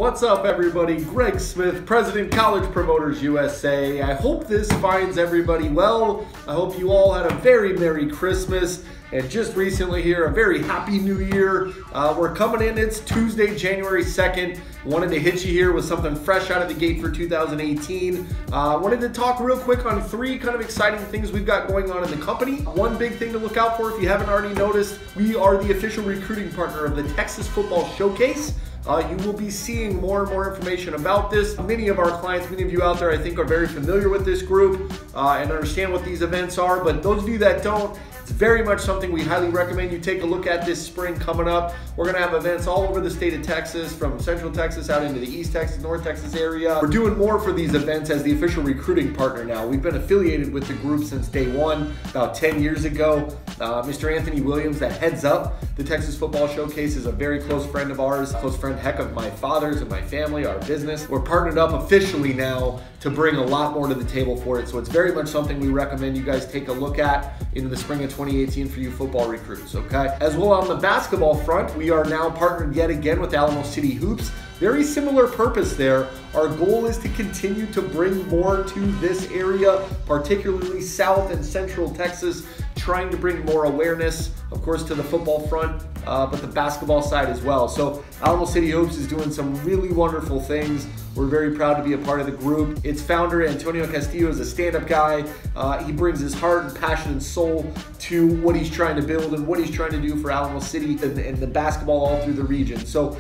What's up, everybody? Greg Smith, President, College Promoters USA. I hope this finds everybody well. I hope you all had a very Merry Christmas and just recently here, a very Happy New Year. We're coming in, it's Tuesday, January 2nd. Wanted to hit you here with something fresh out of the gate for 2018. Wanted to talk real quick on three kind of exciting things we've got going on in the company. One big thing to look out for, if you haven't already noticed, we are the official recruiting partner of the Texas Football Showcase. You will be seeing more and more information about this. Many of our clients, many of you out there, I think are very familiar with this group and understand what these events are, but those of you that don't, it's very much something we highly recommend you take a look at this spring coming up. We're gonna have events all over the state of Texas, from Central Texas out into the East Texas, North Texas area. We're doing more for these events as the official recruiting partner now. We've been affiliated with the group since day one, about 10 years ago. Mr. Anthony Williams, that heads up the Texas Football Showcase, is a very close friend of ours, close friend, heck, of my father's and my family, our business. We're partnered up officially now to bring a lot more to the table for it. So it's very much something we recommend you guys take a look at in the spring of 2018 for you football recruits, okay? As well, on the basketball front, we are now partnered yet again with Alamo City Hoops. Very similar purpose there. Our goal is to continue to bring more to this area, particularly South and Central Texas, trying to bring more awareness, of course, to the football front, but the basketball side as well. So Alamo City Hoops is doing some really wonderful things. We're very proud to be a part of the group. Its founder, Antonio Castillo, is a stand-up guy. He brings his heart and passion and soul to what he's trying to build and what he's trying to do for Alamo City and the basketball all through the region. So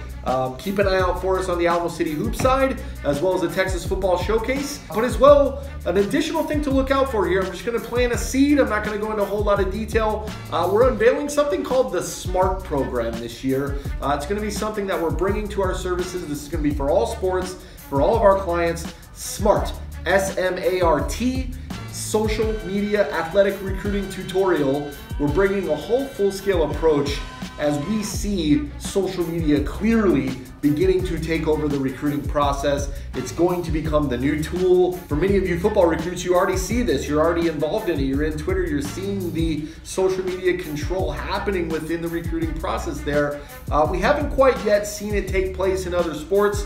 keep an eye out for us on the Alamo City Hoop side, as well as the Texas Football Showcase. But as well, an additional thing to look out for here, I'm just gonna plant a seed. I'm not gonna go into a whole lot of detail. We're unveiling something called the SMART program this year. It's gonna be something that we're bringing to our services. This is gonna be for all sports, for all of our clients. SMART, S-M-A-R-T, social media athletic recruiting tutorial. We're bringing a whole full-scale approach as we see social media clearly beginning to take over the recruiting process. It's going to become the new tool. For many of you football recruits, you already see this. You're already involved in it. You're in Twitter. You're seeing the social media control happening within the recruiting process there. We haven't quite yet seen it take place in other sports,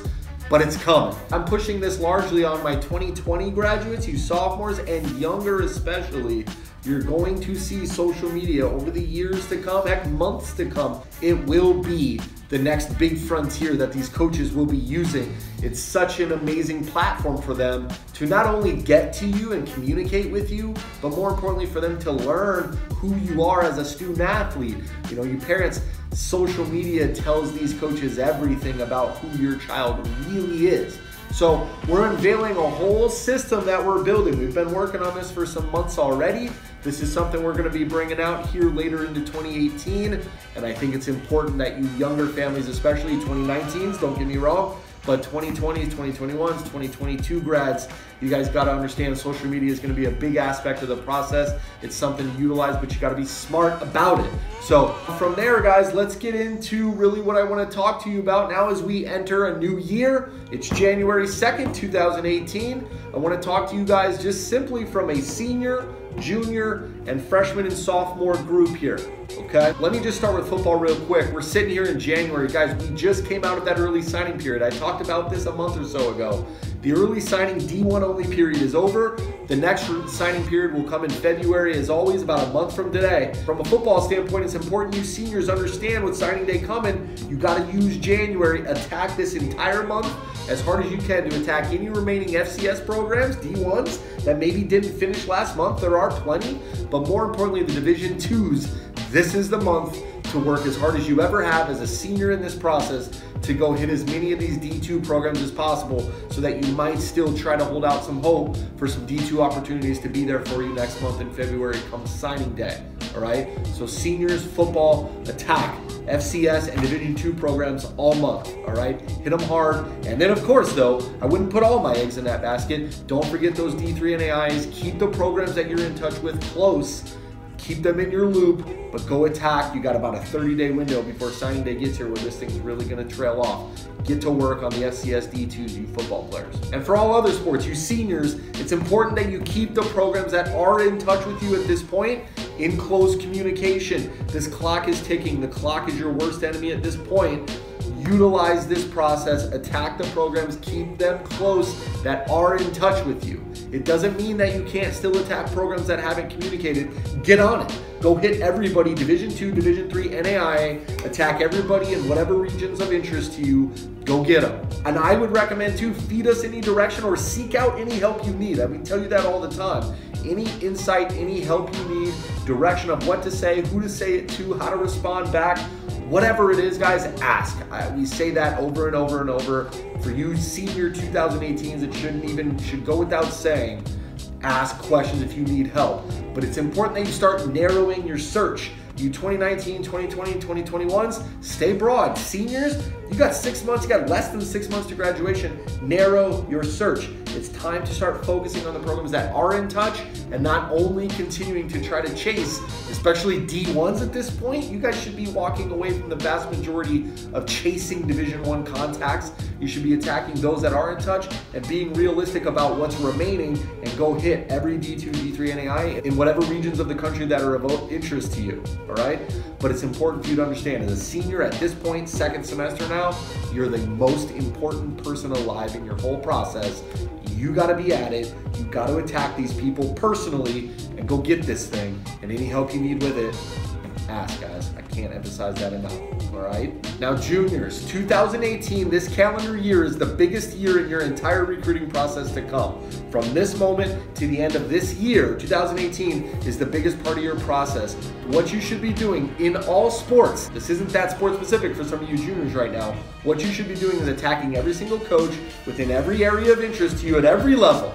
but it's coming. I'm pushing this largely on my 2020 graduates, you sophomores, and younger especially. You're going to see social media over the years to come, heck, months to come. It will be the next big frontier that these coaches will be using. It's such an amazing platform for them to not only get to you and communicate with you, but more importantly for them to learn who you are as a student athlete. You know, you parents, social media tells these coaches everything about who your child really is. So we're unveiling a whole system that we're building. We've been working on this for some months already. This is something we're gonna be bringing out here later into 2018. And I think it's important that you younger families, especially 2019s, don't get me wrong, but 2020s, 2021s, 2022 grads, you guys gotta understand social media is gonna be a big aspect of the process. It's something to utilize, but you gotta be smart about it. So from there, guys, let's get into really what I wanna talk to you about now as we enter a new year. It's January 2nd, 2018. I wanna talk to you guys just simply from a senior, junior, and freshman and sophomore group here, okay? Let me just start with football real quick. We're sitting here in January. Guys, we just came out of that early signing period. I talked about this a month or so ago. The early signing D1 only period is over. The next signing period will come in February, as always, about a month from today. From a football standpoint, it's important you seniors understand with signing day coming, you gotta use January, attack this entire month as hard as you can to attack any remaining FCS programs, D1s, that maybe didn't finish last month. There are plenty, but more importantly, the Division IIs, this is the month to work as hard as you ever have as a senior in this process to go hit as many of these D2 programs as possible so that you might still try to hold out some hope for some D2 opportunities to be there for you next month in February come signing day, all right? So seniors, football, attack FCS and Division II programs all month, all right? Hit them hard. And then, of course, though, I wouldn't put all my eggs in that basket. Don't forget those D3 NAIs. Keep the programs that you're in touch with close. Keep them in your loop, but go attack. You got about a 30-day window before signing day gets here where this thing's really gonna trail off. Get to work on the FCS D2s, you football players. And for all other sports, you seniors, it's important that you keep the programs that are in touch with you at this point in close communication. This clock is ticking. The clock is your worst enemy at this point. utilize this process, attack the programs, keep them close that are in touch with you. It doesn't mean that you can't still attack programs that haven't communicated. Get on it. Go hit everybody, Division II, Division III, NAIA, attack everybody in whatever regions of interest to you. Go get them. And I would recommend too, feed us any direction or seek out any help you need. I tell you that all the time. Any insight, any help you need, direction of what to say, who to say it to, how to respond back, whatever it is, guys, ask. We say that over and over and over. For you senior 2018s, it should go without saying, ask questions if you need help. But it's important that you start narrowing your search. You 2019, 2020, 2021s, stay broad. Seniors, you got 6 months, you got less than 6 months to graduation. Narrow your search. It's time to start focusing on the programs that are in touch and not only continuing to try to chase, especially D1s at this point. You guys should be walking away from the vast majority of chasing Division I contacts. You should be attacking those that are in touch and being realistic about what's remaining and go hit every D2, D3, NAI in whatever regions of the country that are of interest to you, all right? But it's important for you to understand, as a senior at this point, second semester now, you're the most important person alive in your whole process. You gotta be at it. You gotta attack these people personally and go get this thing. And any help you need with it, ask, guys. I can't emphasize that enough, all right? Now, juniors, 2018, this calendar year is the biggest year in your entire recruiting process to come. From this moment to the end of this year, 2018 is the biggest part of your process. What you should be doing in all sports, this isn't that sport specific for some of you juniors right now, what you should be doing is attacking every single coach within every area of interest to you at every level,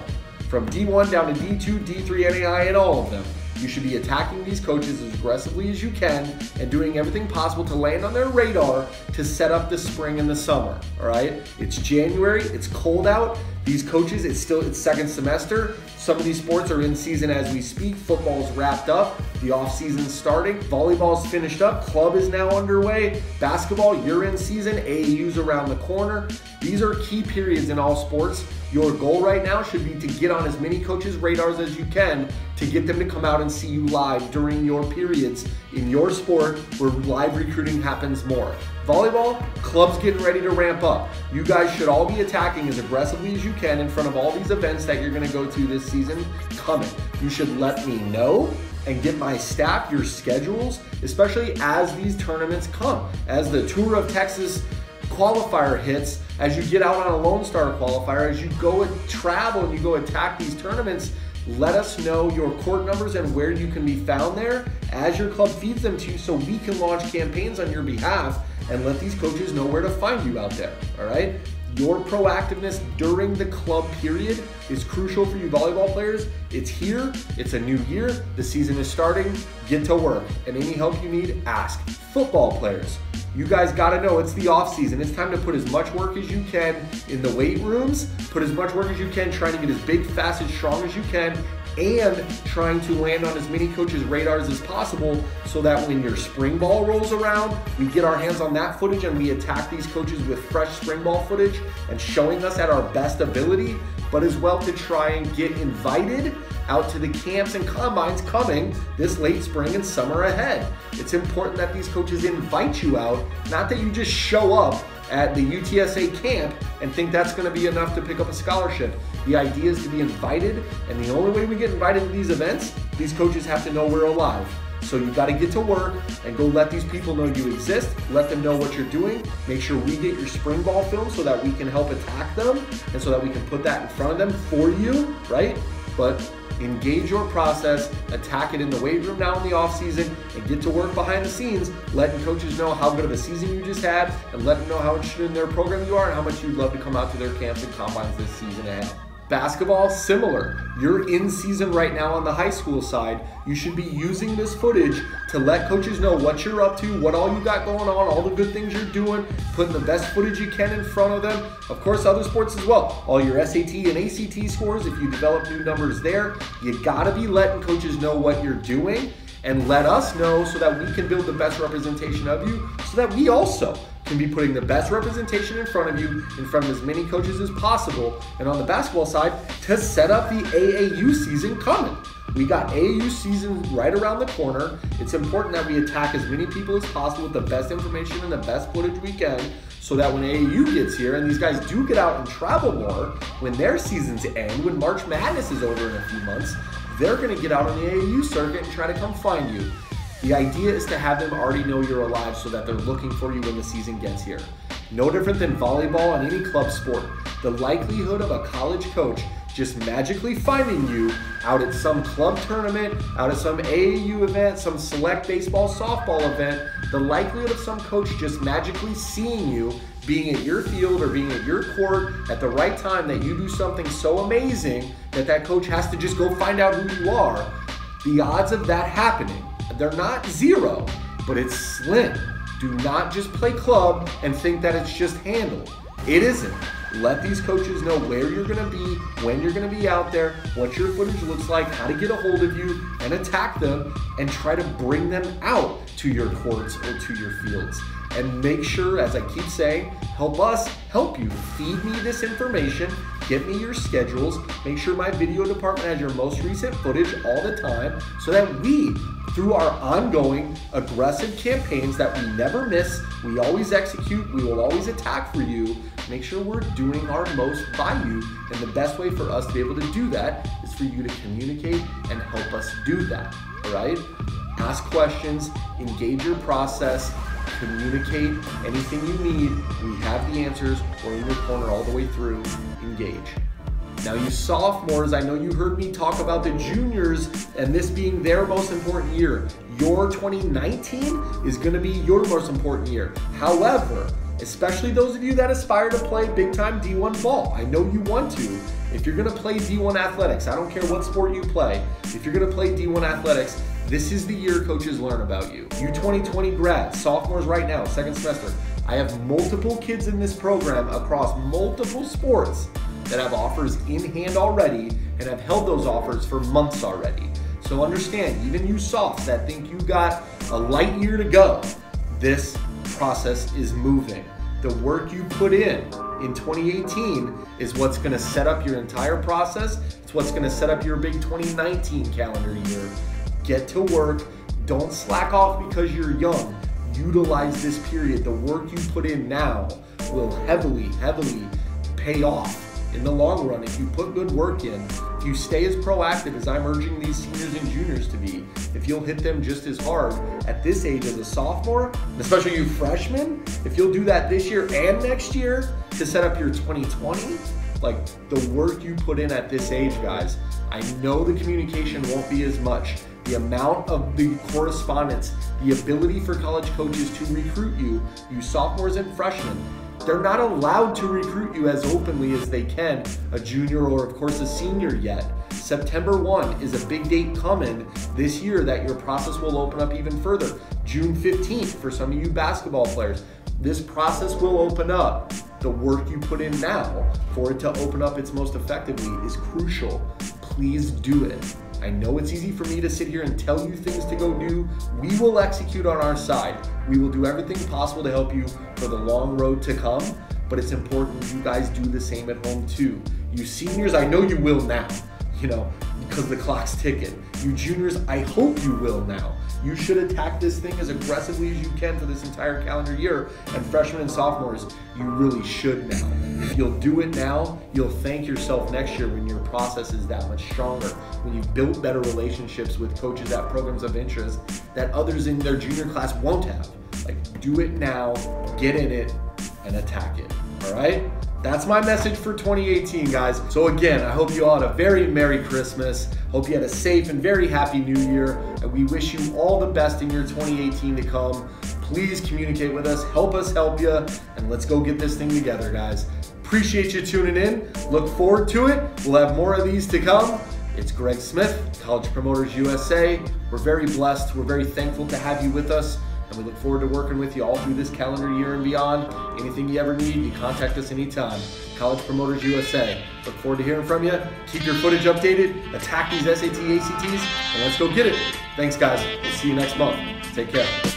from D1 down to D2, D3, NAI, and all of them. You should be attacking these coaches as aggressively as you can and doing everything possible to land on their radar to set up the spring and the summer, all right? It's January, it's cold out. These coaches, it's second semester. Some of these sports are in season as we speak. Football's wrapped up, the off season's starting, volleyball's finished up, club is now underway, basketball, you're in season, AAU's around the corner. These are key periods in all sports. Your goal right now should be to get on as many coaches' radars as you can to get them to come out and see you live during your periods in your sport where live recruiting happens more. Volleyball, club's getting ready to ramp up. You guys should all be attacking as aggressively as you can in front of all these events that you're gonna go to this season coming. You should let me know and get my staff your schedules, especially as these tournaments come. As the Tour of Texas qualifier hits, as you get out on a Lone Star qualifier, as you go and travel and you go attack these tournaments, let us know your court numbers and where you can be found there as your club feeds them to you so we can launch campaigns on your behalf and let these coaches know where to find you out there, all right? Your proactiveness during the club period is crucial for you volleyball players. It's here, it's a new year, the season is starting, get to work. And any help you need, ask. Football players, you guys gotta know it's the off season. It's time to put as much work as you can in the weight rooms, put as much work as you can trying to get as big, fast, as strong as you can, and trying to land on as many coaches' radars as possible so that when your spring ball rolls around, we get our hands on that footage and we attack these coaches with fresh spring ball footage and showing us at our best ability, but as well to try and get invited out to the camps and combines coming this late spring and summer ahead. It's important that these coaches invite you out, not that you just show up at the UTSA camp and think that's gonna be enough to pick up a scholarship. The idea is to be invited, and the only way we get invited to these events, these coaches have to know we're alive. So you gotta get to work and go let these people know you exist, let them know what you're doing, make sure we get your spring ball film so that we can help attack them and so that we can put that in front of them for you, right? But engage your process, attack it in the weight room now in the off season, and get to work behind the scenes, letting coaches know how good of a season you just had, and let them know how interested in their program you are and how much you'd love to come out to their camps and combines this season ahead. Basketball, similar. You're in season right now on the high school side. You should be using this footage to let coaches know what you're up to, what all you got going on, all the good things you're doing, putting the best footage you can in front of them. Of course, other sports as well. All your SAT and ACT scores, if you develop new numbers there, you gotta be letting coaches know what you're doing and let us know so that we can build the best representation of you so that we also can be putting the best representation in front of you, in front of as many coaches as possible. And on the basketball side, to set up the AAU season coming. We got AAU season right around the corner. It's important that we attack as many people as possible with the best information and the best footage we can so that when AAU gets here and these guys do get out and travel more, when their seasons end, when March Madness is over in a few months, they're going to get out on the AAU circuit and try to come find you. The idea is to have them already know you're alive so that they're looking for you when the season gets here. No different than volleyball and any club sport. The likelihood of a college coach just magically finding you out at some club tournament, out at some AAU event, some select baseball, softball event, the likelihood of some coach just magically seeing you, being at your field or being at your court at the right time, that you do something so amazing that that coach has to just go find out who you are, the odds of that happening, they're not zero, but it's slim. Do not just play club and think that it's just handled. It isn't. Let these coaches know where you're going to be, when you're going to be out there, what your footage looks like, how to get a hold of you and attack them, and try to bring them out to your courts or to your fields. And make sure, as I keep saying, help us help you. Feed me this information, get me your schedules, make sure my video department has your most recent footage all the time so that we, through our ongoing aggressive campaigns that we never miss, we always execute, we will always attack for you, make sure we're doing our most by you. And the best way for us to be able to do that is for you to communicate and help us do that, all right? Ask questions, engage your process, communicate anything you need. We have the answers. We're in your corner all the way through. Engage. Now, you sophomores, I know you heard me talk about the juniors and this being their most important year. Your 2019 is going to be your most important year. However, especially those of you that aspire to play big-time D1 ball, I know you want to. If you're going to play D1 athletics, I don't care what sport you play, if you're going to play D1 athletics, this is the year coaches learn about you. You 2020 grads, sophomores right now, second semester, I have multiple kids in this program across multiple sports that have offers in hand already and have held those offers for months already. So understand, even you softs that think you got a light year to go, this process is moving. The work you put in 2018 is what's going to set up your entire process. It's what's going to set up your big 2019 calendar year. Get to work. Don't slack off because you're young. Utilize this period. The work you put in now will heavily pay off in the long run if you put good work in. If you stay as proactive as I'm urging these seniors and juniors to be, if you'll hit them just as hard at this age as a sophomore, especially you freshmen, if you'll do that this year and next year to set up your 2020, like the work you put in at this age, guys, I know the communication won't be as much. The amount of the correspondence, the ability for college coaches to recruit you, you sophomores and freshmen, they're not allowed to recruit you as openly as they can a junior or of course a senior yet. September 1 is a big date coming this year that your process will open up even further. June 15th for some of you basketball players. This process will open up. The work you put in now for it to open up its most effectively is crucial. Please do it. I know it's easy for me to sit here and tell you things to go do. We will execute on our side. We will do everything possible to help you for the long road to come, but it's important you guys do the same at home too. You seniors, I know you will now, because the clock's ticking. You juniors, I hope you will now. You should attack this thing as aggressively as you can for this entire calendar year. And freshmen and sophomores, you really should now. If you'll do it now, you'll thank yourself next year when your process is that much stronger, when you've built better relationships with coaches at programs of interest that others in their junior class won't have. Like, do it now, get in it, and attack it, all right? That's my message for 2018, guys. So again, I hope you all had a very Merry Christmas. Hope you had a safe and very happy New Year. And we wish you all the best in your 2018 to come. Please communicate with us, help us help you, and let's go get this thing together, guys. Appreciate you tuning in. Look forward to it. We'll have more of these to come. It's Greg Smith, College Promoters USA. We're very blessed. We're very thankful to have you with us. And we look forward to working with you all through this calendar year and beyond. Anything you ever need, you contact us anytime. College Promoters USA. Look forward to hearing from you. Keep your footage updated. Attack these SAT, ACTs, and let's go get it. Thanks, guys. We'll see you next month. Take care.